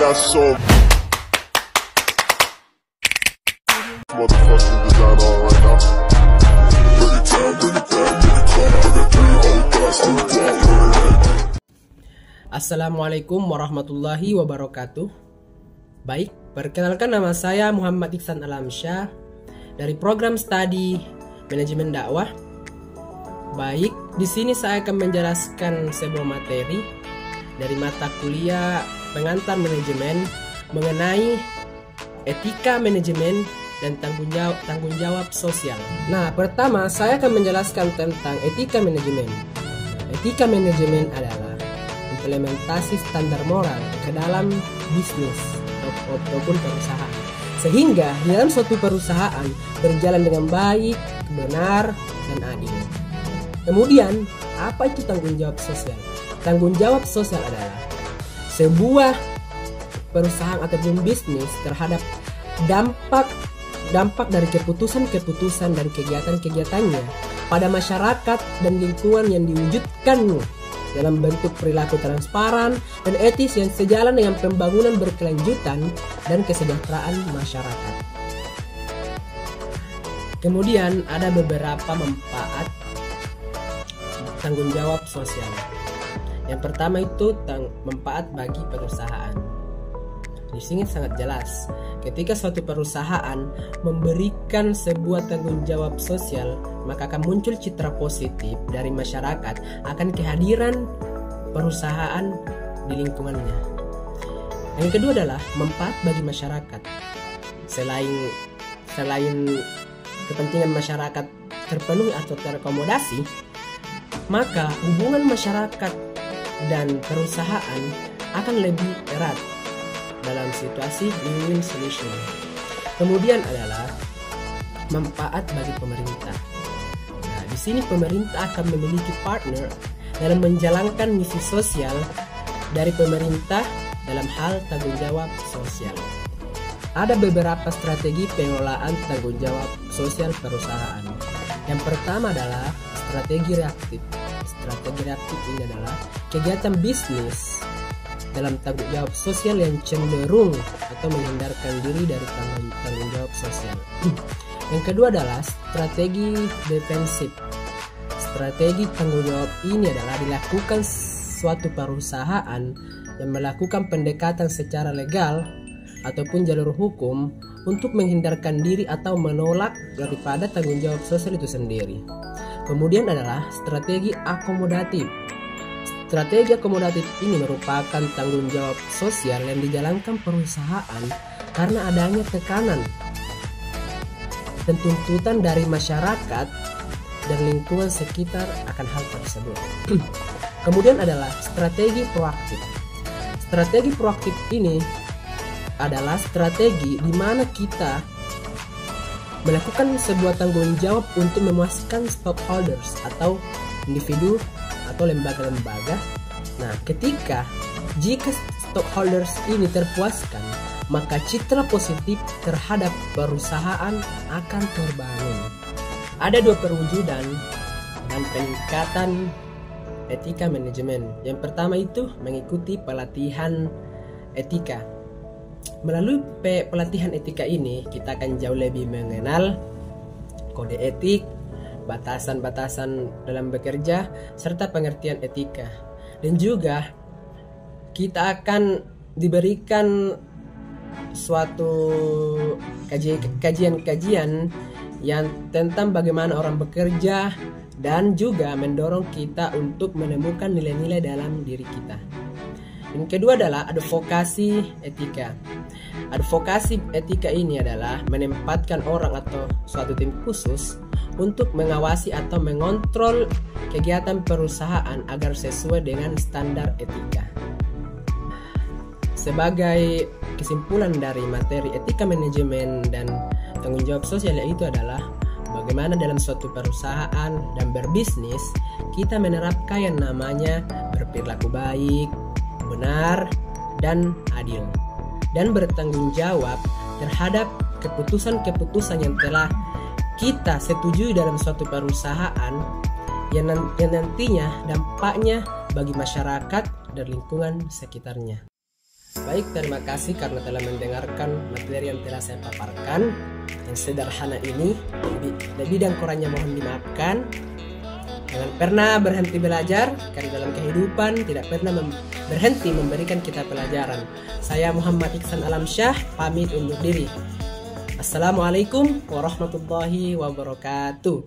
got so motherfucking design on right now. Bring it down, bring it down, bring it down. I got 3 old thoughts to walk. Assalamualaikum warahmatullahi wabarakatuh. Baik, perkenalkan nama saya Muhammad Iksan Alamsyah dari program studi manajemen dakwah. Baik, di sini saya akan menjelaskan sebuah materi dari mata kuliah pengantar manajemen mengenai etika manajemen dan tanggung jawab sosial. Nah, pertama saya akan menjelaskan tentang etika manajemen. Etika manajemen adalah implementasi standar moral ke dalam bisnis ataupun perusahaan, sehingga di dalam suatu perusahaan berjalan dengan baik, benar, dan adil. Kemudian, apa itu tanggung jawab sosial? Tanggung jawab sosial adalah sebuah perusahaan ataupun bisnis terhadap dampak dari keputusan-keputusan dan kegiatan-kegiatannya pada masyarakat dan lingkungan yang diwujudkan dalam bentuk perilaku transparan dan etis yang sejalan dengan pembangunan berkelanjutan dan kesejahteraan masyarakat. Kemudian ada beberapa manfaat tanggung jawab sosial. Yang pertama itu manfaat bagi perusahaan. Di sini sangat jelas, ketika suatu perusahaan memberikan sebuah tanggung jawab sosial, maka akan muncul citra positif dari masyarakat akan kehadiran perusahaan di lingkungannya. Yang kedua adalah manfaat bagi masyarakat. Selain kepentingan masyarakat terpenuhi atau terakomodasi, maka hubungan masyarakat dan perusahaan akan lebih erat dalam situasi win-win solution. Kemudian adalah manfaat bagi pemerintah. Nah, di sini pemerintah akan memiliki partner dalam menjalankan misi sosial dari pemerintah dalam hal tanggung jawab sosial. Ada beberapa strategi pengelolaan tanggung jawab sosial perusahaan. Yang pertama adalah strategi reaktif. Strategi reaktif ini adalah kegiatan bisnis dalam tanggung jawab sosial yang cenderung atau menghindarkan diri dari tanggung jawab sosial. Yang kedua adalah strategi defensif. Strategi tanggung jawab ini adalah dilakukan suatu perusahaan yang melakukan pendekatan secara legal ataupun jalur hukum untuk menghindarkan diri atau menolak daripada tanggung jawab sosial itu sendiri. Kemudian adalah strategi akomodatif. Strategi akomodatif ini merupakan tanggung jawab sosial yang dijalankan perusahaan karena adanya tekanan dan tuntutan dari masyarakat dan lingkungan sekitar akan hal tersebut. Kemudian adalah strategi proaktif. Strategi proaktif ini adalah strategi di mana kita melakukan sebuah tanggung jawab untuk memuaskan stakeholders atau individu atau lembaga-lembaga. Nah, jika stakeholders ini terpuaskan, maka citra positif terhadap perusahaan akan terbangun. Ada dua perwujudan dan peningkatan etika manajemen. Yang pertama itu mengikuti pelatihan etika. Melalui pelatihan etika ini, kita akan jauh lebih mengenal kode etik, batasan-batasan dalam bekerja, serta pengertian etika. Dan juga kita akan diberikan suatu kajian-kajian yang tentang bagaimana orang bekerja dan juga mendorong kita untuk menemukan nilai-nilai dalam diri kita. Yang kedua adalah advokasi etika. Advokasi etika ini adalah menempatkan orang atau suatu tim khusus untuk mengawasi atau mengontrol kegiatan perusahaan agar sesuai dengan standar etika. Sebagai kesimpulan dari materi etika manajemen dan tanggung jawab sosial, yaitu adalah bagaimana dalam suatu perusahaan dan berbisnis kita menerapkan yang namanya berperilaku baik, benar, dan adil, dan bertanggung jawab terhadap keputusan-keputusan yang telah kita setujui dalam suatu perusahaan yang nantinya dampaknya bagi masyarakat dan lingkungan sekitarnya. Baik, terima kasih karena telah mendengarkan materi yang telah saya paparkan. Yang sederhana ini, lebih dan kurangnya mohon dimaafkan. Jangan pernah berhenti belajar, karena dalam kehidupan tidak pernah berhenti memberikan kita pelajaran. Saya Muhammad Iksan Alamsyah, pamit undur diri. Assalamualaikum warahmatullahi wabarakatuh.